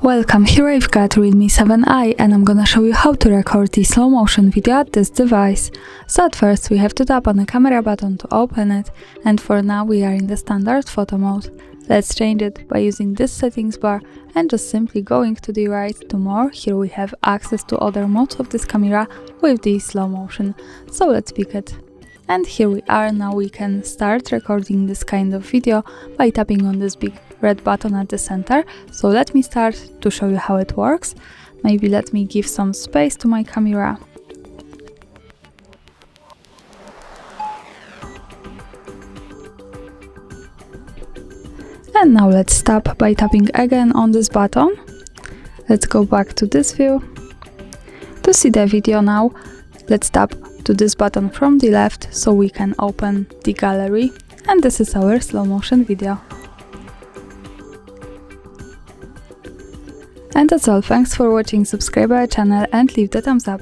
Welcome, here I've got Realme 7i and I'm gonna show you how to record the slow motion video at this device. So at first we have to tap on the camera button to open it, and for now we are in the standard photo mode. Let's change it by using this settings bar and just simply going to the right to more. Here we have access to other modes of this camera with the slow motion. So let's pick it. And here we are. Now we can start recording this kind of video by tapping on this big red button at the center. So let me start to show you how it works. Maybe let me give some space to my camera. And now let's stop by tapping again on this button. Let's go back to this view. To see the video now, let's tap to this button from the left so we can open the gallery, and this is our slow motion video. And that's all. Thanks for watching, subscribe our channel and leave the thumbs up.